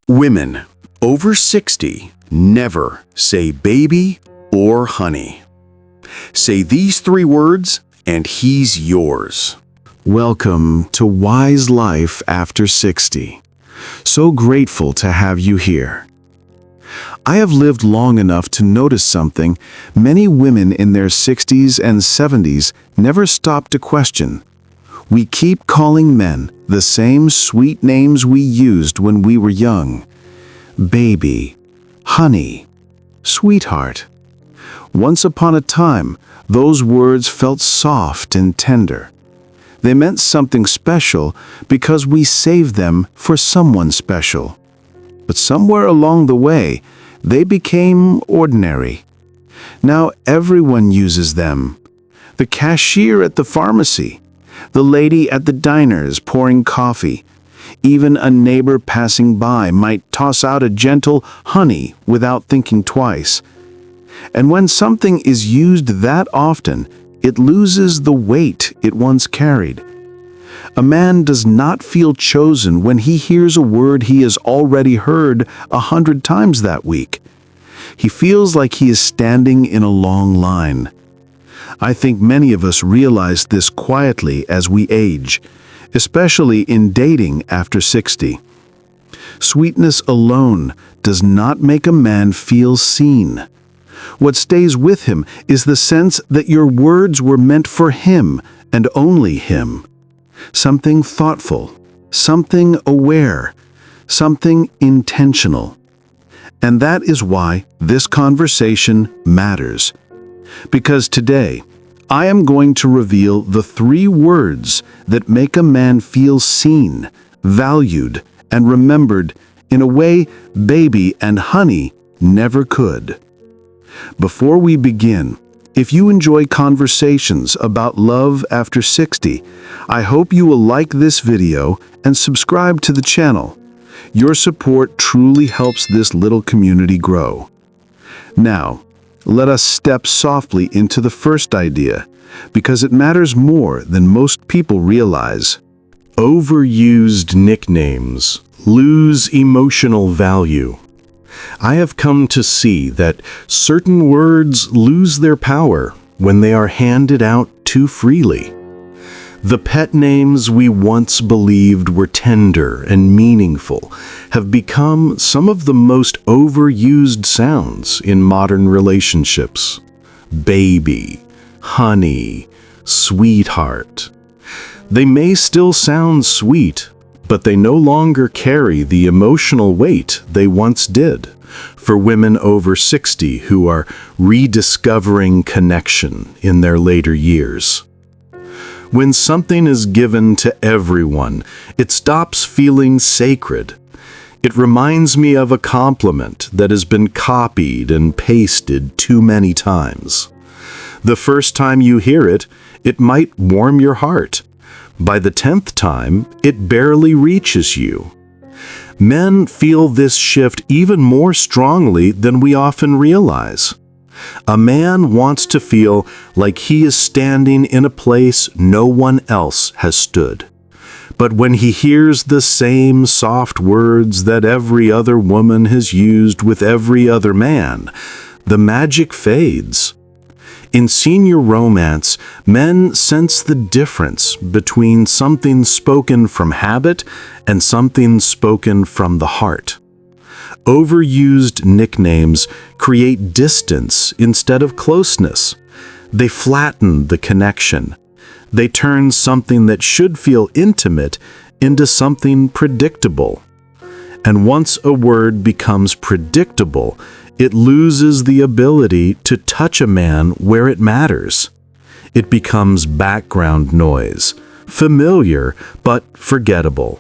Women over 60 never say baby or honey. Say these three words and he's yours. Welcome to Wise Life After 60. So grateful to have you here. I have lived long enough to notice something many women in their 60s and 70s never stop to question. We keep calling men the same sweet names we used when we were young. Baby, honey, sweetheart. Once upon a time, those words felt soft and tender. They meant something special because we saved them for someone special. But somewhere along the way, they became ordinary. Now everyone uses them. The cashier at the pharmacy, the lady at the diners pouring coffee. Even a neighbor passing by might toss out a gentle honey without thinking twice. And when something is used that often, it loses the weight it once carried. A man does not feel chosen when he hears a word he has already heard 100 times that week. He feels like he is standing in a long line. I think many of us realize this quietly as we age, especially in dating after 60. Sweetness alone does not make a man feel seen. What stays with him is the sense that your words were meant for him and only him. Something thoughtful, something aware, something intentional. And that is why this conversation matters. Because today, I am going to reveal the three words that make a man feel seen, valued, and remembered in a way baby and honey never could. Before we begin, if you enjoy conversations about love after 60, I hope you will like this video and subscribe to the channel. Your support truly helps this little community grow. Now, let us step softly into the first idea, because it matters more than most people realize. Overused nicknames lose emotional value. I have come to see that certain words lose their power when they are handed out too freely. The pet names we once believed were tender and meaningful have become some of the most overused sounds in modern relationships. Baby, honey, sweetheart. They may still sound sweet, but they no longer carry the emotional weight they once did. For women over 60 who are rediscovering connection in their later years. When something is given to everyone, it stops feeling sacred. It reminds me of a compliment that has been copied and pasted too many times. The first time you hear it, it might warm your heart. By the 10th time, it barely reaches you. Men feel this shift even more strongly than we often realize. A man wants to feel like he is standing in a place no one else has stood. But when he hears the same soft words that every other woman has used with every other man, the magic fades. In senior romance, men sense the difference between something spoken from habit and something spoken from the heart. Overused nicknames create distance instead of closeness. They flatten the connection. They turn something that should feel intimate into something predictable. And once a word becomes predictable, it loses the ability to touch a man where it matters. It becomes background noise, familiar but forgettable.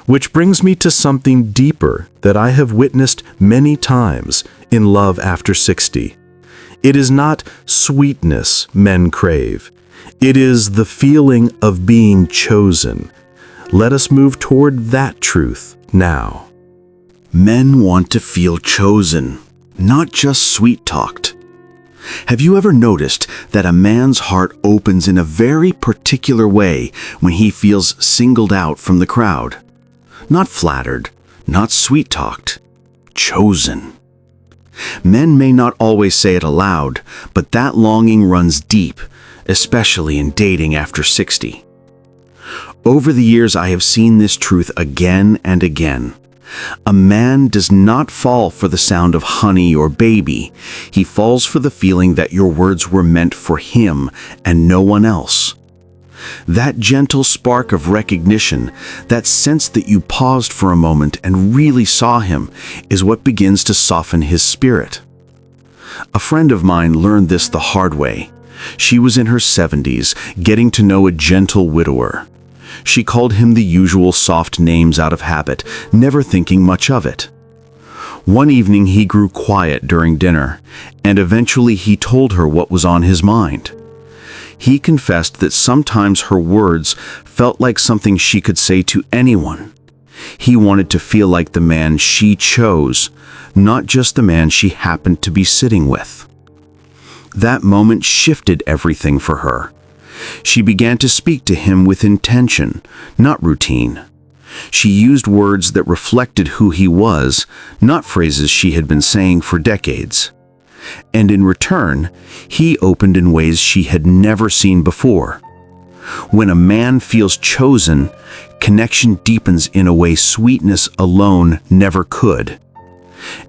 Which brings me to something deeper that I have witnessed many times in love after 60. It is not sweetness men crave. It is the feeling of being chosen. Let us move toward that truth now. Men want to feel chosen, not just sweet-talked. Have you ever noticed that a man's heart opens in a very particular way when he feels singled out from the crowd? Not flattered, not sweet-talked, chosen. Men may not always say it aloud, but that longing runs deep, especially in dating after 60. Over the years, I have seen this truth again and again. A man does not fall for the sound of honey or baby. He falls for the feeling that your words were meant for him and no one else. That gentle spark of recognition, that sense that you paused for a moment and really saw him, is what begins to soften his spirit. A friend of mine learned this the hard way. She was in her 70s, getting to know a gentle widower. She called him the usual soft names out of habit, never thinking much of it. One evening he grew quiet during dinner, and eventually he told her what was on his mind. He confessed that sometimes her words felt like something she could say to anyone. He wanted to feel like the man she chose, not just the man she happened to be sitting with. That moment shifted everything for her. She began to speak to him with intention, not routine. She used words that reflected who he was, not phrases she had been saying for decades. And in return, he opened in ways she had never seen before. When a man feels chosen, connection deepens in a way sweetness alone never could.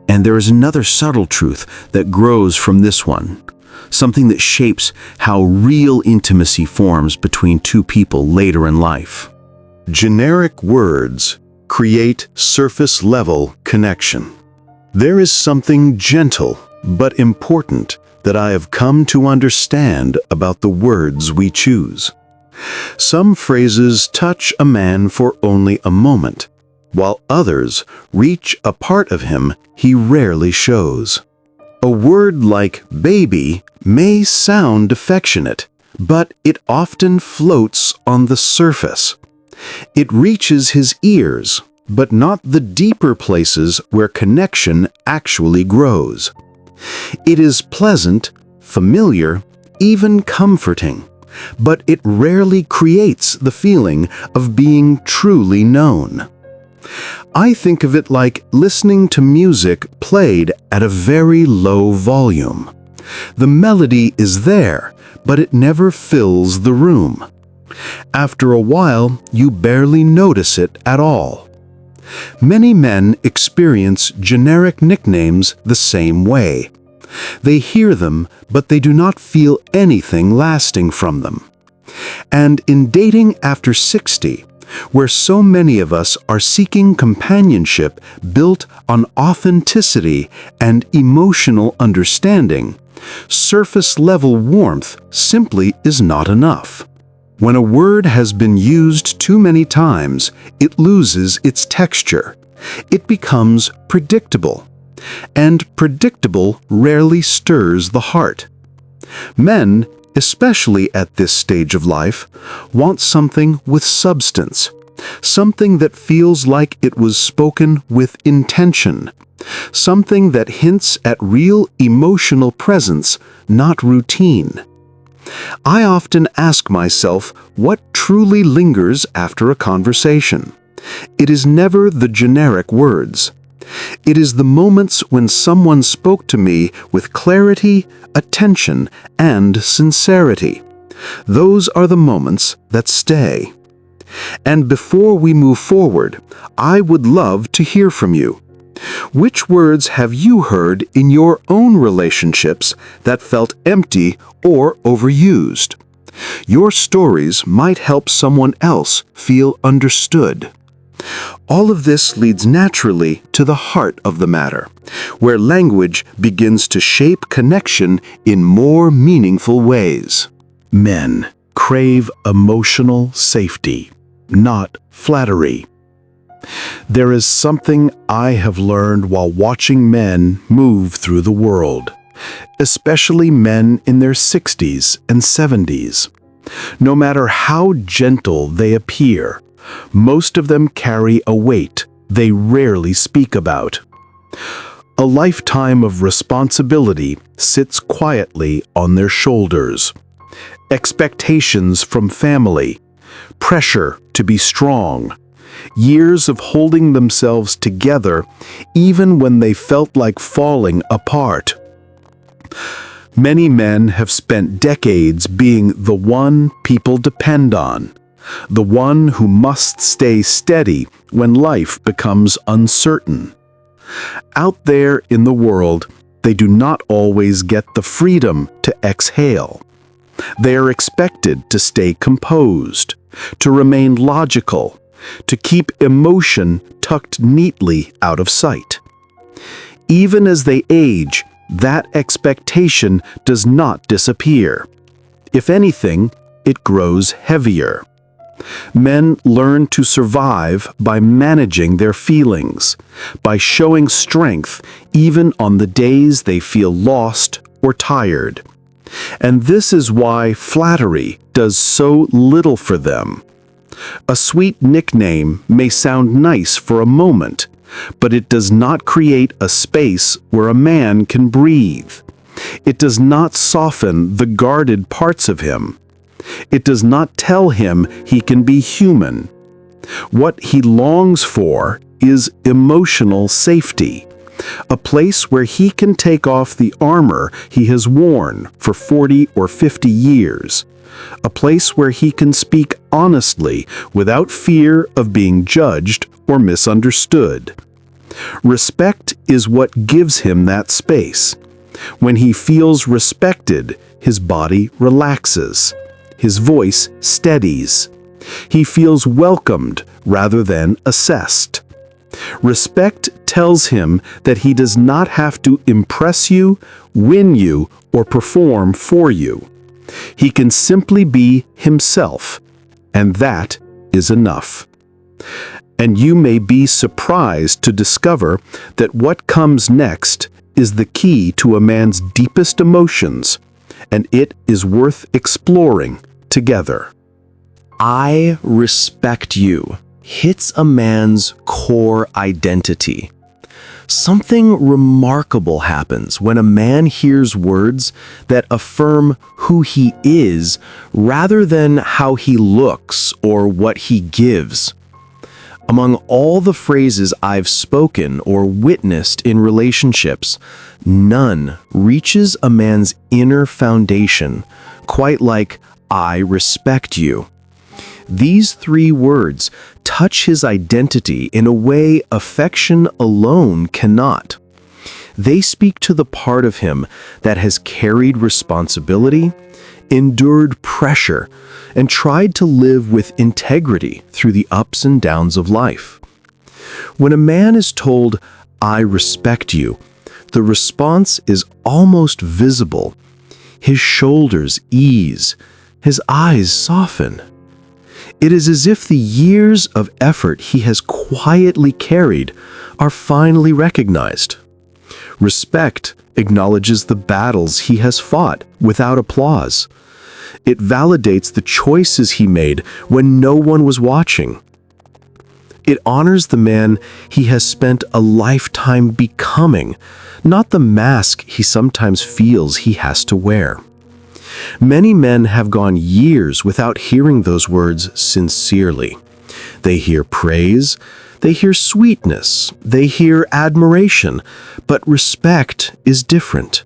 And there is another subtle truth that grows from this one, something that shapes how real intimacy forms between two people later in life. Generic words create surface-level connection. There is something gentle but important that I have come to understand about the words we choose. Some phrases touch a man for only a moment, while others reach a part of him he rarely shows. A word like baby may sound affectionate, but it often floats on the surface. It reaches his ears, but not the deeper places where connection actually grows. It is pleasant, familiar, even comforting, but it rarely creates the feeling of being truly known. I think of it like listening to music played at a very low volume. The melody is there, but it never fills the room. After a while, you barely notice it at all. Many men experience generic nicknames the same way. They hear them, but they do not feel anything lasting from them. And in dating after 60, where so many of us are seeking companionship built on authenticity and emotional understanding, surface-level warmth simply is not enough. When a word has been used too many times, it loses its texture. It becomes predictable. And predictable rarely stirs the heart. Men, especially at this stage of life, want something with substance, something that feels like it was spoken with intention, something that hints at real emotional presence, not routine. I often ask myself what truly lingers after a conversation. It is never the generic words. It is the moments when someone spoke to me with clarity, attention, and sincerity. Those are the moments that stay. And before we move forward, I would love to hear from you. Which words have you heard in your own relationships that felt empty or overused? Your stories might help someone else feel understood. All of this leads naturally to the heart of the matter, where language begins to shape connection in more meaningful ways. Men crave emotional safety, not flattery. There is something I have learned while watching men move through the world, especially men in their 60s and 70s. No matter how gentle they appear, most of them carry a weight they rarely speak about. A lifetime of responsibility sits quietly on their shoulders. Expectations from family, pressure to be strong, Years of holding themselves together even when they felt like falling apart. Many men have spent decades being the one people depend on, the one who must stay steady when life becomes uncertain. Out there in the world, they do not always get the freedom to exhale. They are expected to stay composed, to remain logical, to keep emotion tucked neatly out of sight. Even as they age, that expectation does not disappear. If anything, it grows heavier. Men learn to survive by managing their feelings, by showing strength even on the days they feel lost or tired. And this is why flattery does so little for them. A sweet nickname may sound nice for a moment, but it does not create a space where a man can breathe. It does not soften the guarded parts of him. It does not tell him he can be human. What he longs for is emotional safety, a place where he can take off the armor he has worn for 40 or 50 years, a place where he can speak honestly without fear of being judged or misunderstood. Respect is what gives him that space. When he feels respected, his body relaxes. His voice steadies. He feels welcomed rather than assessed. Respect tells him that he does not have to impress you, win you, or perform for you. He can simply be himself, and that is enough. And you may be surprised to discover that what comes next is the key to a man's deepest emotions, and it is worth exploring together. I respect you hits a man's core identity. Something remarkable happens when a man hears words that affirm who he is rather than how he looks or what he gives. Among all the phrases I've spoken or witnessed in relationships, none reaches a man's inner foundation quite like I respect you. These 3 words touch his identity in a way affection alone cannot. They speak to the part of him that has carried responsibility, endured pressure, and tried to live with integrity through the ups and downs of life. When a man is told, "I respect you," the response is almost visible. His shoulders ease, his eyes soften. It is as if the years of effort he has quietly carried are finally recognized. Respect acknowledges the battles he has fought without applause. It validates the choices he made when no one was watching. It honors the man he has spent a lifetime becoming, not the mask he sometimes feels he has to wear. Many men have gone years without hearing those words sincerely. They hear praise, they hear sweetness, they hear admiration, but respect is different.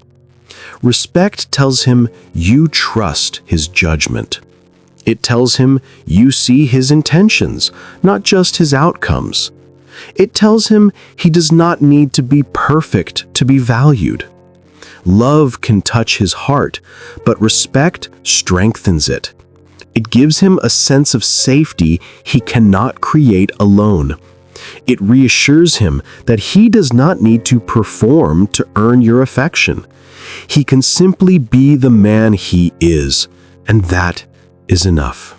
Respect tells him you trust his judgment. It tells him you see his intentions, not just his outcomes. It tells him he does not need to be perfect to be valued. Love can touch his heart, but respect strengthens it. It gives him a sense of safety he cannot create alone. It reassures him that he does not need to perform to earn your affection. He can simply be the man he is, and that is enough.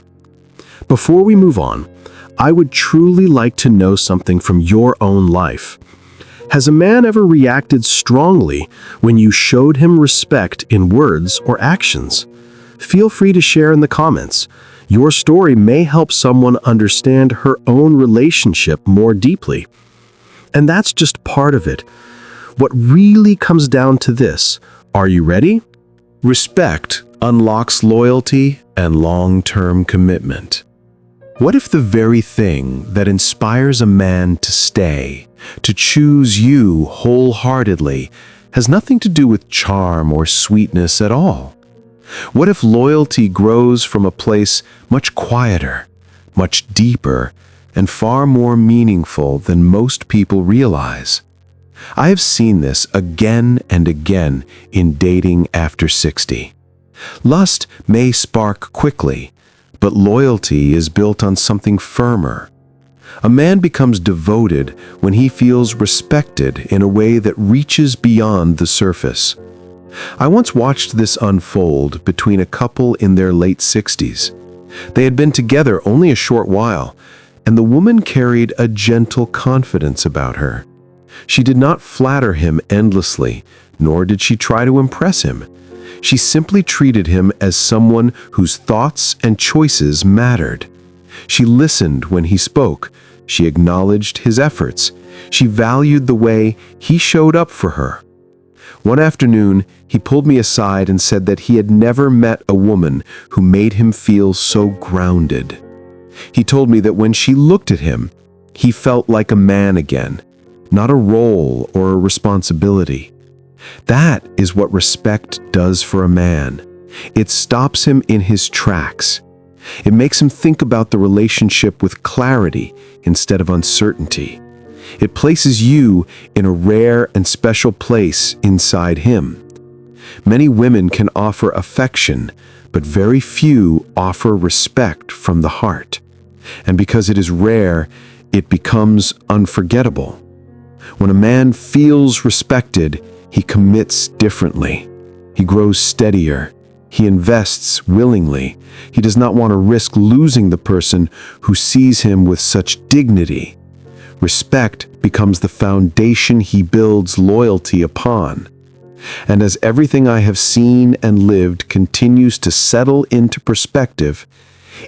Before we move on, I would truly like to know something from your own life. Has a man ever reacted strongly when you showed him respect in words or actions? Feel free to share in the comments. Your story may help someone understand her own relationship more deeply. And that's just part of it. What really comes down to this: are you ready? Respect unlocks loyalty and long-term commitment. What if the very thing that inspires a man to stay, to choose you wholeheartedly, has nothing to do with charm or sweetness at all? What if loyalty grows from a place much quieter, much deeper, and far more meaningful than most people realize? I have seen this again and again in dating after 60. Lust may spark quickly, but loyalty is built on something firmer. A man becomes devoted when he feels respected in a way that reaches beyond the surface. I once watched this unfold between a couple in their late 60s. They had been together only a short while, and the woman carried a gentle confidence about her. She did not flatter him endlessly, nor did she try to impress him. She simply treated him as someone whose thoughts and choices mattered. She listened when he spoke. She acknowledged his efforts. She valued the way he showed up for her. One afternoon, he pulled me aside and said that he had never met a woman who made him feel so grounded. He told me that when she looked at him, he felt like a man again, not a role or a responsibility. That is what respect does for a man. It stops him in his tracks. It makes him think about the relationship with clarity instead of uncertainty. It places you in a rare and special place inside him. Many women can offer affection, but very few offer respect from the heart. And because it is rare, it becomes unforgettable. When a man feels respected, he commits differently. He grows steadier. He invests willingly. He does not want to risk losing the person who sees him with such dignity. Respect becomes the foundation he builds loyalty upon. And as everything I have seen and lived continues to settle into perspective,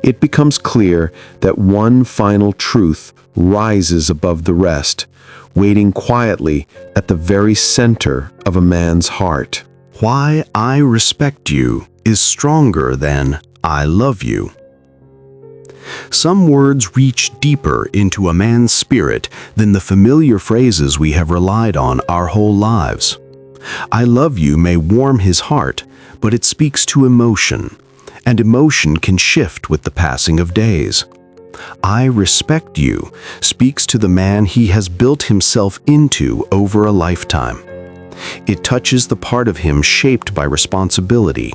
it becomes clear that one final truth rises above the rest, waiting quietly at the very center of a man's heart. Why I respect you is stronger than I love you. Some words reach deeper into a man's spirit than the familiar phrases we have relied on our whole lives. I love you may warm his heart, but it speaks to emotion, and emotion can shift with the passing of days. I respect you speaks to the man he has built himself into over a lifetime. It touches the part of him shaped by responsibility,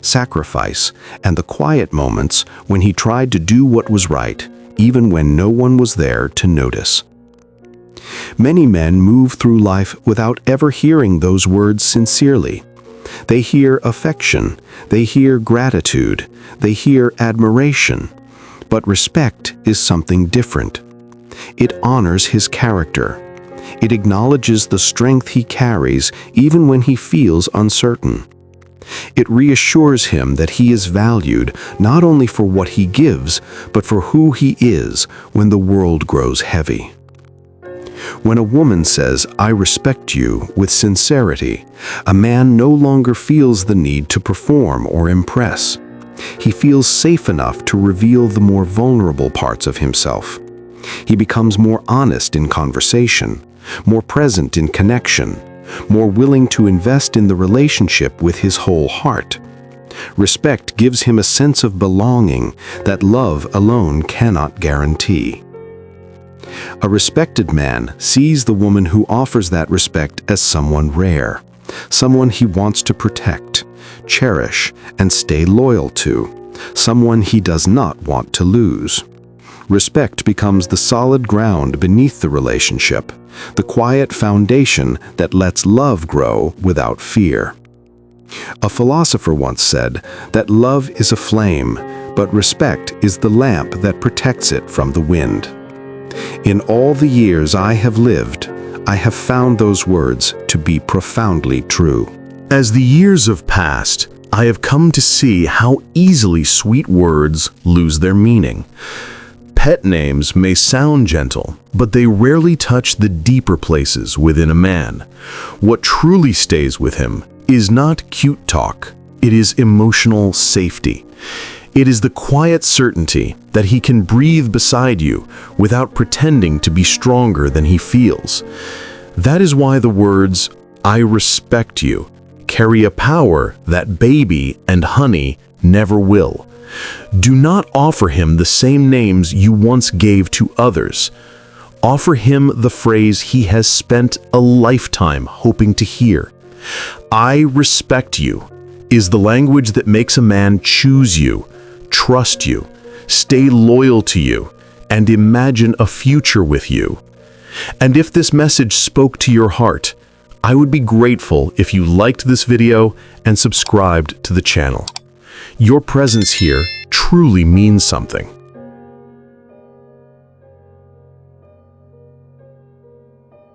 sacrifice, and the quiet moments when he tried to do what was right, even when no one was there to notice. Many men move through life without ever hearing those words sincerely. They hear affection, they hear gratitude, they hear admiration. But respect is something different. It honors his character. It acknowledges the strength he carries even when he feels uncertain. It reassures him that he is valued not only for what he gives, but for who he is when the world grows heavy. When a woman says, "I respect you," with sincerity, a man no longer feels the need to perform or impress. He feels safe enough to reveal the more vulnerable parts of himself. He becomes more honest in conversation, more present in connection, more willing to invest in the relationship with his whole heart. Respect gives him a sense of belonging that love alone cannot guarantee. A respected man sees the woman who offers that respect as someone rare, someone he wants to protect, cherish, and stay loyal to, someone he does not want to lose. Respect becomes the solid ground beneath the relationship, the quiet foundation that lets love grow without fear. A philosopher once said that love is a flame, but respect is the lamp that protects it from the wind. In all the years I have lived, I have found those words to be profoundly true. As the years have passed, I have come to see how easily sweet words lose their meaning. Pet names may sound gentle, but they rarely touch the deeper places within a man. What truly stays with him is not cute talk, it is emotional safety. It is the quiet certainty that he can breathe beside you without pretending to be stronger than he feels. That is why the words, "I respect you," carry a power that baby and honey never will. Do not offer him the same names you once gave to others. Offer him the phrase he has spent a lifetime hoping to hear. "I respect you" is the language that makes a man choose you, trust you, stay loyal to you, and imagine a future with you. And if this message spoke to your heart, I would be grateful if you liked this video and subscribed to the channel. Your presence here truly means something.